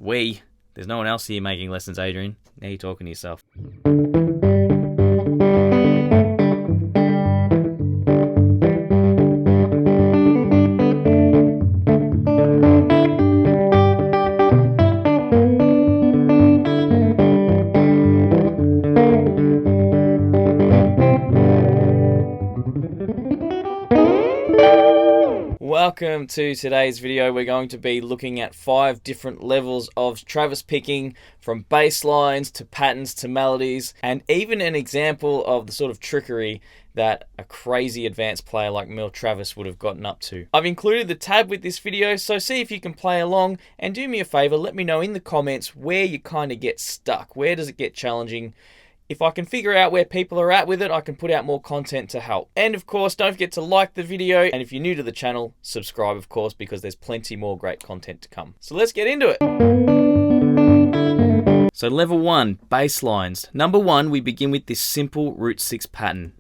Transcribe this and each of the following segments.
We. There's no one else here making lessons, Adrian. Now you're talking to yourself. Welcome to today's video. We're going to be looking at 5 different levels of Travis picking, from bass lines to patterns to melodies, and even an example of the sort of trickery that a crazy advanced player like Merle Travis would have gotten up to. I've included the tab with this video, so see if you can play along, and do me a favor, let me know in the comments where you kind of get stuck. Where does it get challenging? If I can figure out where people are at with it, I can put out more content to help. And of course, don't forget to like the video. And if you're new to the channel, subscribe, of course, because there's plenty more great content to come. So let's get into it. So level 1, bass lines. Number 1, we begin with this simple root 6 pattern.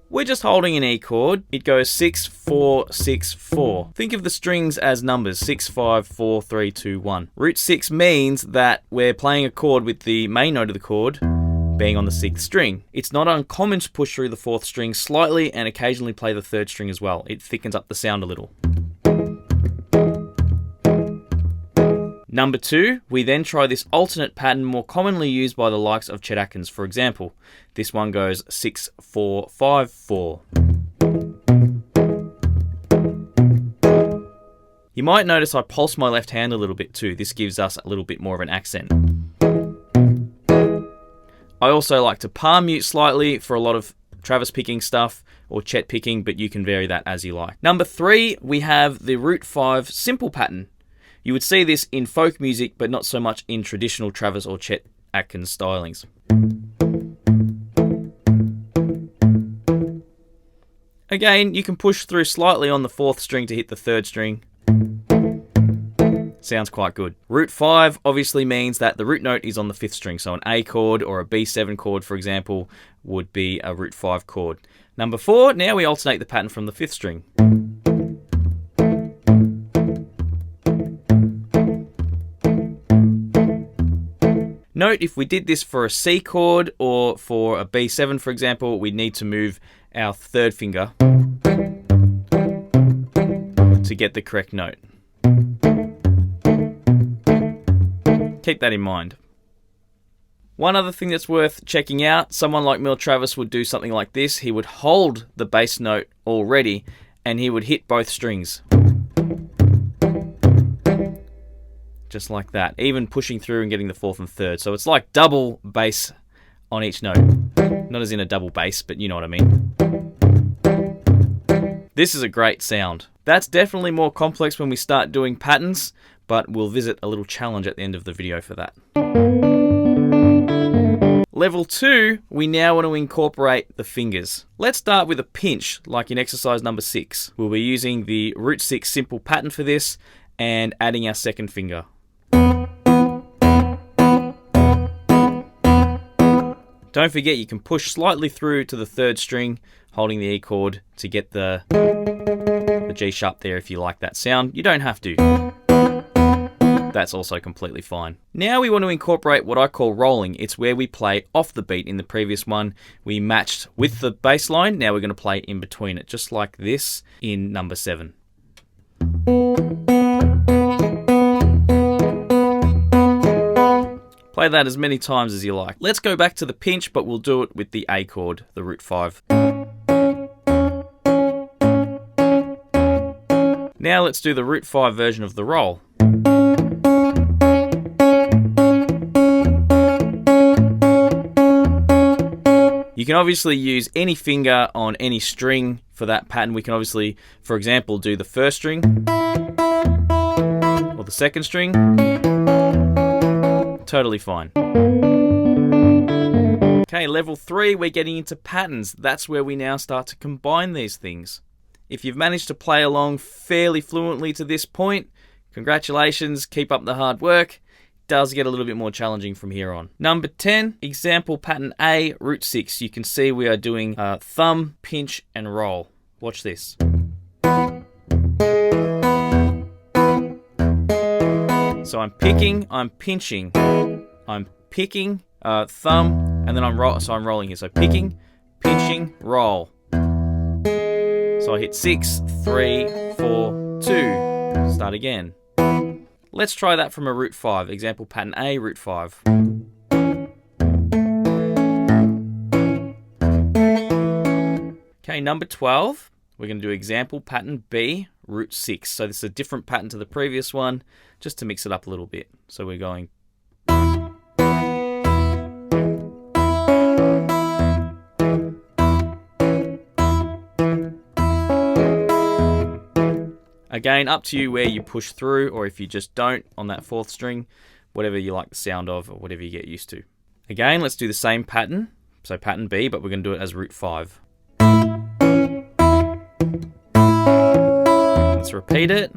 We're just holding an E chord. It goes 6, 4, 6, 4. Think of the strings as numbers, 6, 5, 4, 3, 2, 1. Root 6 means that we're playing a chord with the main note of the chord being on the 6th string. It's not uncommon to push through the 4th string slightly and occasionally play the 3rd string as well. It thickens up the sound a little. Number 2, we then try this alternate pattern more commonly used by the likes of Chet Atkins, for example. This one goes 6, 4, 5, 4. You might notice I pulse my left hand a little bit too. This gives us a little bit more of an accent. I also like to palm mute slightly for a lot of Travis picking stuff or Chet picking, but you can vary that as you like. Number 3, we have the root 5 simple pattern. You would see this in folk music, but not so much in traditional Travis or Chet Atkins stylings. Again, you can push through slightly on the 4th string to hit the 3rd string. Sounds quite good. Root 5 obviously means that the root note is on the 5th string, so an A chord or a B7 chord, for example, would be a root 5 chord. Number 4, now we alternate the pattern from the 5th string. Note, if we did this for a C chord or for a B7, for example, we'd need to move our 3rd finger to get the correct note. Keep that in mind. One other thing that's worth checking out, someone like Merle Travis would do something like this. He would hold the bass note already and he would hit both strings. Just like that, even pushing through and getting the 4th and 3rd. So it's like double bass on each note. Not as in a double bass, but you know what I mean. This is a great sound. That's definitely more complex when we start doing patterns, but we'll visit a little challenge at the end of the video for that. Level 2, we now want to incorporate the fingers. Let's start with a pinch, like in exercise number 6. We'll be using the root 6 simple pattern for this and adding our 2nd finger. Don't forget, you can push slightly through to the 3rd string, holding the E chord to get the G sharp there if you like that sound. You don't have to. That's also completely fine. Now we want to incorporate what I call rolling. It's where we play off the beat. In the previous one, we matched with the bass line. Now we're going to play in between it, just like this in number 7. Play that as many times as you like. Let's go back to the pinch, but we'll do it with the A chord, the root 5. Now let's do the root 5 version of the roll. You can obviously use any finger on any string for that pattern. We can obviously, for example, do the 1st string or the 2nd string. Totally fine. Okay, level 3, we're getting into patterns. That's where we now start to combine these things. If you've managed to play along fairly fluently to this point, congratulations, keep up the hard work. It does get a little bit more challenging from here on. Number 10, example pattern A, root 6. You can see we are doing thumb, pinch, and roll. Watch this. So I'm picking, I'm pinching, I'm picking, thumb, and then I'm rolling here. So picking, pinching, roll. So I hit 6, 3, 4, 2. Start again. Let's try that from a root 5. Example pattern A, root 5. Okay, number 12. We're going to do example pattern B, root 6. So this is a different pattern to the previous one, just to mix it up a little bit. So we're going. Again, up to you where you push through, or if you just don't on that 4th string, whatever you like the sound of, or whatever you get used to. Again, let's do the same pattern. So pattern B, but we're going to do it as root 5. Let's repeat it.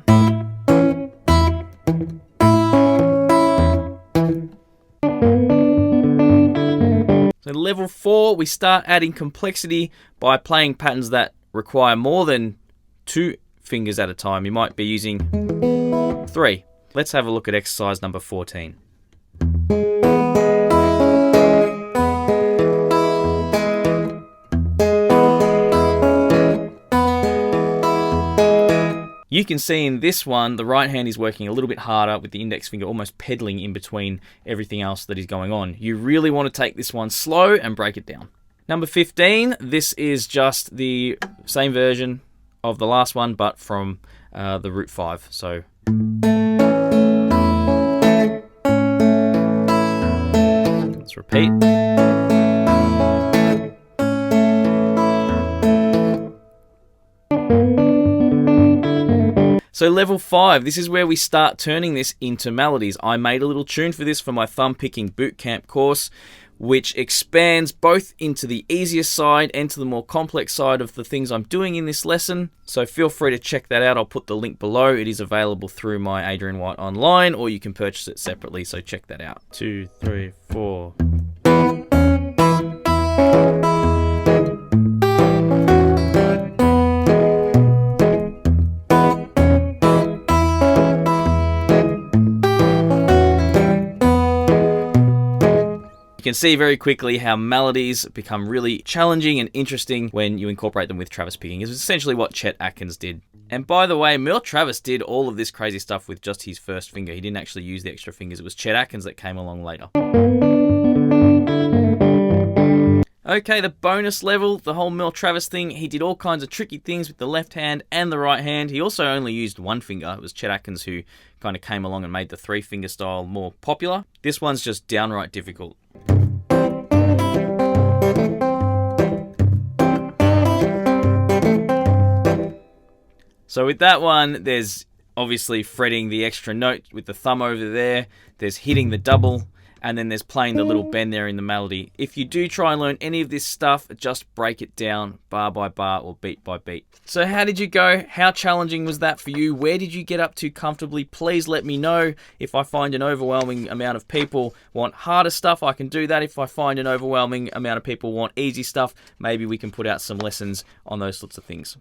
So level 4, we start adding complexity by playing patterns that require more than 2 fingers at a time. You might be using 3. Let's have a look at exercise number 14. You can see in this one, the right hand is working a little bit harder with the index finger almost pedaling in between everything else that is going on. You really want to take this one slow and break it down. Number 15, this is just the same version of the last one, but from the root 5. So let's repeat. So level 5, this is where we start turning this into melodies. I made a little tune for this for my thumb picking bootcamp course, which expands both into the easiest side and to the more complex side of the things I'm doing in this lesson. So feel free to check that out. I'll put the link below. It is available through my Adrian Whyte online, or you can purchase it separately, so check that out. 2, 3, 4. You can see very quickly how melodies become really challenging and interesting when you incorporate them with Travis picking. It's essentially what Chet Atkins did. And by the way, Merle Travis did all of this crazy stuff with just his first finger. He didn't actually use the extra fingers. It was Chet Atkins that came along later. Okay, the bonus level, the whole Merle Travis thing, he did all kinds of tricky things with the left hand and the right hand. He also only used one finger. It was Chet Atkins who kind of came along and made the 3-finger style more popular. This one's just downright difficult. So with that one, there's obviously fretting the extra note with the thumb over there, there's hitting the double, and then there's playing the little bend there in the melody. If you do try and learn any of this stuff, just break it down bar by bar or beat by beat. So how did you go? How challenging was that for you? Where did you get up to comfortably? Please let me know. If I find an overwhelming amount of people want harder stuff, I can do that. If I find an overwhelming amount of people want easy stuff, maybe we can put out some lessons on those sorts of things.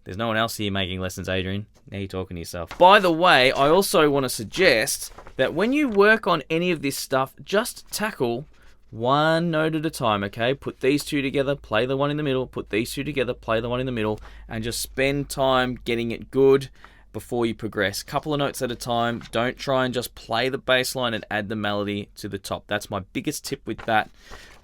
There's no one else here making lessons, Adrian. Now you're talking to yourself. By the way, I also want to suggest that when you work on any of this stuff, just tackle one note at a time, okay? Put these two together, play the one in the middle, put these two together, play the one in the middle, and just spend time getting it good before you progress. Couple of notes at a time. Don't try and just play the bass line and add the melody to the top. That's my biggest tip with that.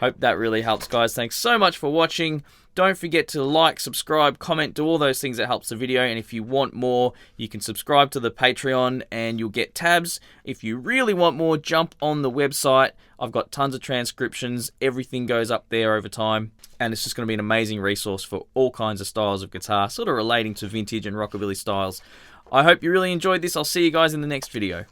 Hope that really helps, guys. Thanks so much for watching. Don't forget to like, subscribe, comment, do all those things that helps the video. And if you want more, you can subscribe to the Patreon and you'll get tabs. If you really want more, jump on the website. I've got tons of transcriptions. Everything goes up there over time. And it's just going to be an amazing resource for all kinds of styles of guitar, sort of relating to vintage and rockabilly styles. I hope you really enjoyed this. I'll see you guys in the next video.